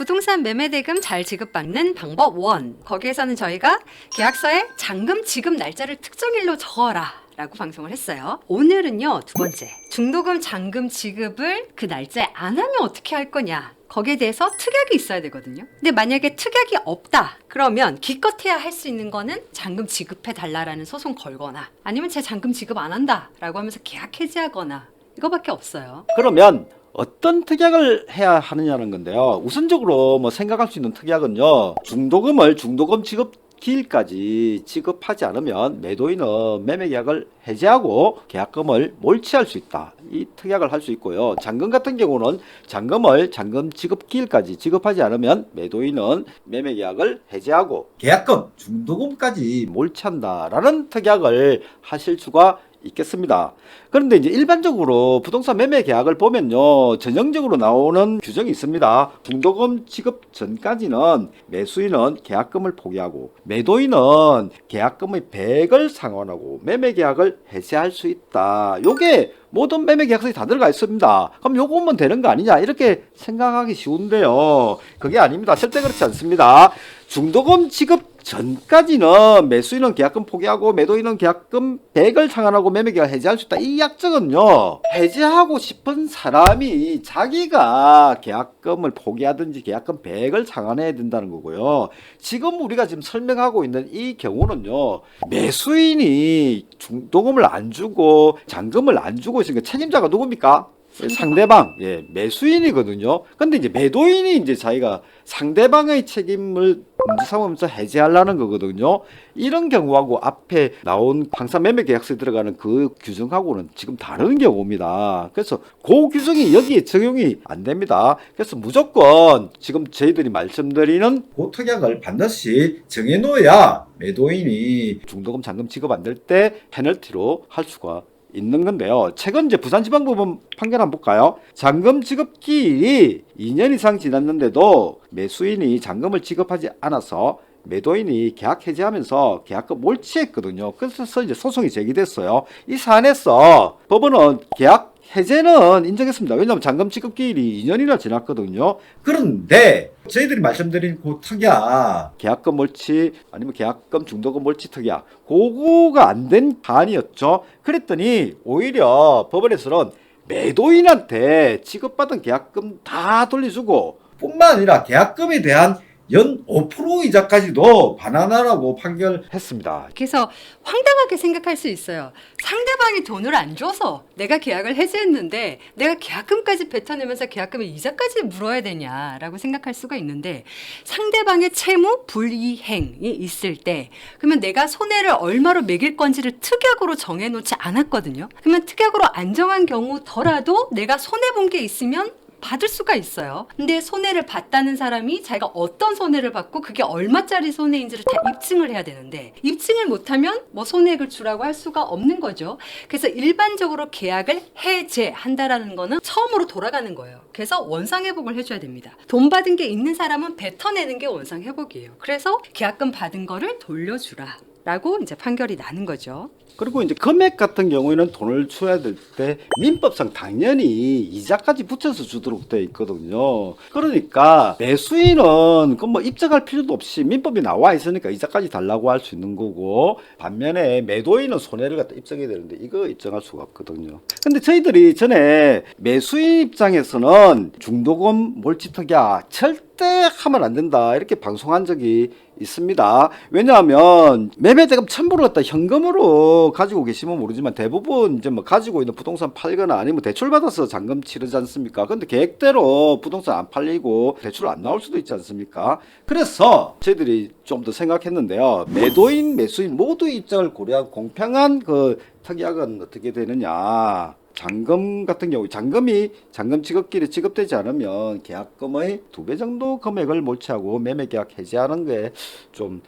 부동산 매매대금 잘 지급받는 방법 1. 거기에서는 저희가 계약서에 잔금 지급 날짜를 특정일로 적어라 라고 방송을 했어요. 오늘은요, 두 번째. 중도금 잔금 지급을 그 날짜에 안 하면 어떻게 할 거냐. 거기에 대해서 특약이 있어야 되거든요. 근데 만약에 특약이 없다. 그러면 기껏해야 할 수 있는 거는 잔금 지급해 달라라는 소송 걸거나 아니면 제 잔금 지급 안 한다 라고 하면서 계약 해지하거나 이거밖에 없어요. 그러면 어떤 특약을 해야 하느냐는 건데요. 우선적으로 뭐 생각할 수 있는 특약은요. 중도금을 중도금 지급 기일까지 지급하지 않으면 매도인은 매매계약을 해지하고 계약금을 몰취할 수 있다. 이 특약을 할 수 있고요. 잔금 같은 경우는 잔금을 잔금 지급 기일까지 지급하지 않으면 매도인은 매매계약을 해지하고 계약금, 중도금까지 몰취한다라는 특약을 하실 수가 있겠습니다. 그런데 이제 일반적으로 부동산 매매 계약을 보면요, 전형적으로 나오는 규정이 있습니다. 중도금 지급 전까지는 매수인은 계약금을 포기하고 매도인은 계약금의 100을 상환하고 매매 계약을 해지할 수 있다. 요게 모든 매매 계약서에 다 들어가 있습니다. 그럼 요거면 되는 거 아니냐 이렇게 생각하기 쉬운데요. 그게 아닙니다. 절대 그렇지 않습니다. 중도금 지급 전까지는 매수인은 계약금 포기하고 매도인은 계약금 100을 상환하고 매매계약을 해지할 수 있다. 이 약정은요, 해지하고 싶은 사람이 자기가 계약금을 포기하든지 계약금 100을 상환해야 된다는 거고요. 지금 우리가 지금 설명하고 있는 이 경우는요, 매수인이 중도금을 안 주고 잔금을 안 주고 있으니까 책임자가 누굽니까? 상대방, 매수인이거든요. 근데 이제 매도인이 이제 자기가 상대방의 책임을 문제 삼으면서 해지하려는 거거든요. 이런 경우하고 앞에 나온 항상 매매 계약서에 들어가는 그 규정하고는 지금 다른 경우입니다. 그래서 그 규정이 여기에 적용이 안 됩니다. 그래서 무조건 지금 저희들이 말씀드리는 그 특약을 반드시 정해놓아야 매도인이 중도금 잔금 지급 안 될 때 페널티로 할 수가 있는 건데요. 최근 이제 부산지방법원 판결 한번 볼까요? 잔금 지급 기일이 2년 이상 지났는데도 매수인이 잔금을 지급하지 않아서 매도인이 계약 해지하면서 계약금 몰취했거든요. 그래서 이제 소송이 제기됐어요. 이 사안에서 법원은 계약 해제는 인정했습니다. 왜냐하면 잔금 지급 기일이 2년이나 지났거든요. 그런데 저희들이 말씀드린 그 특약, 계약금 몰취 아니면 계약금 중도금 몰취 특약, 그거가 안 된 사안이었죠. 그랬더니 오히려 법원에서는 매도인한테 지급받은 계약금 다 돌려주고 뿐만 아니라 계약금에 대한 연 5% 이자까지도 반환하라고 판결했습니다. 그래서 황당하게 생각할 수 있어요. 상대방이 돈을 안 줘서 내가 계약을 해지했는데 내가 계약금까지 뱉어내면서 계약금의 이자까지 물어야 되냐라고 생각할 수가 있는데, 상대방의 채무 불이행이 있을 때 그러면 내가 손해를 얼마로 매길 건지를 특약으로 정해놓지 않았거든요. 그러면 특약으로 안 정한 경우더라도 내가 손해본 게 있으면 받을 수가 있어요. 근데 손해를 봤다는 사람이 자기가 어떤 손해를 받고 그게 얼마짜리 손해인지를 다 입증을 해야 되는데, 입증을 못하면 뭐 손해액을 주라고 할 수가 없는 거죠. 그래서 일반적으로 계약을 해제한다라는 거는 처음으로 돌아가는 거예요. 그래서 원상회복을 해줘야 됩니다. 돈 받은 게 있는 사람은 뱉어내는 게 원상회복이에요. 그래서 계약금 받은 거를 돌려주라 라고 이제 판결이 나는 거죠. 그리고 이제 금액 같은 경우에는 돈을 줘야 될 때 민법상 당연히 이자까지 붙여서 주도록 되어 있거든요. 그러니까 매수인은 그 뭐 입증할 필요도 없이 민법이 나와 있으니까 이자까지 달라고 할 수 있는 거고, 반면에 매도인은 손해를 갖다 입증해야 되는데 이거 입증할 수가 없거든요. 근데 저희들이 전에 매수인 입장에서는 중도금 몰취 특약 절대 하면 안 된다 이렇게 방송한 적이 있습니다. 왜냐하면 매매대금 첨부를 갖다 현금으로 가지고 계시면 모르지만 대부분 이제 뭐 가지고 있는 부동산 팔거나 아니면 대출 받아서 잔금 치르지 않습니까? 근데 계획대로 부동산 안 팔리고 대출 안 나올 수도 있지 않습니까? 그래서 저희들이 좀 더 생각했는데요. 매도인, 매수인 모두의 입장을 고려한 공평한 그 특약은 어떻게 되느냐? 잔금 같은 경우 잔금 지급기일에 지급되지 않으면 계약금의 2배 정도 금액을 몰취하고 매매계약 해지하는 게 좀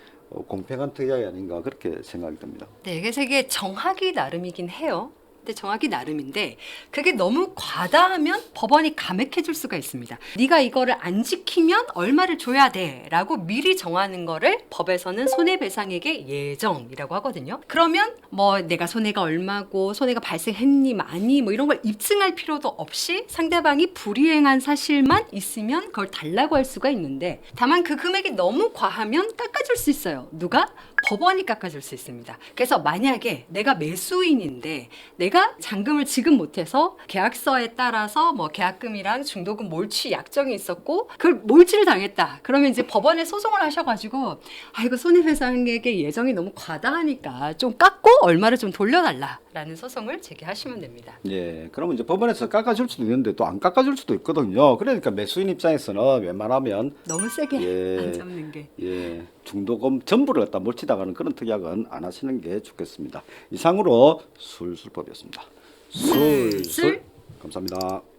공평한 특약이 아닌가 그렇게 생각이 듭니다. 네, 그래서 이게 정하기 나름이긴 해요. 근데 정하기 나름인데 그게 너무 과다하면 법원이 감액해 줄 수가 있습니다. 네가 이거를 안 지키면 얼마를 줘야 돼 라고 미리 정하는 거를 법에서는 손해배상액의 예정이라고 하거든요. 그러면 뭐 내가 손해가 얼마고 손해가 발생했니 많이 뭐 이런 걸 입증할 필요도 없이 상대방이 불이행한 사실만 있으면 그걸 달라고 할 수가 있는데 다만 그 금액이 너무 과하면 깎아줄 수 있어요. 누가? 법원이 깎아줄 수 있습니다. 그래서 만약에 내가 매수인인데 내가 잔금을 지급 못해서 계약서에 따라서 뭐 계약금이랑 중도금 몰취 약정이 있었고 그걸 몰취를 당했다. 그러면 이제 법원에 소송을 하셔가지고 아 이거 손해배상액의 예정이 너무 과다하니까 좀 깎고 얼마를 좀 돌려달라라는 소송을 제기하시면 됩니다. 예, 그러면 이제 법원에서 깎아줄 수도 있는데 또 안 깎아줄 수도 있거든요. 그러니까 매수인 입장에서는 웬만하면 너무 세게 예, 안 잡는 게. 예, 중도금 전부를 갖다 몰치다가는 그런 특약은 안 하시는 게 좋겠습니다. 이상으로 술술법이었습니다. 술술 감사합니다.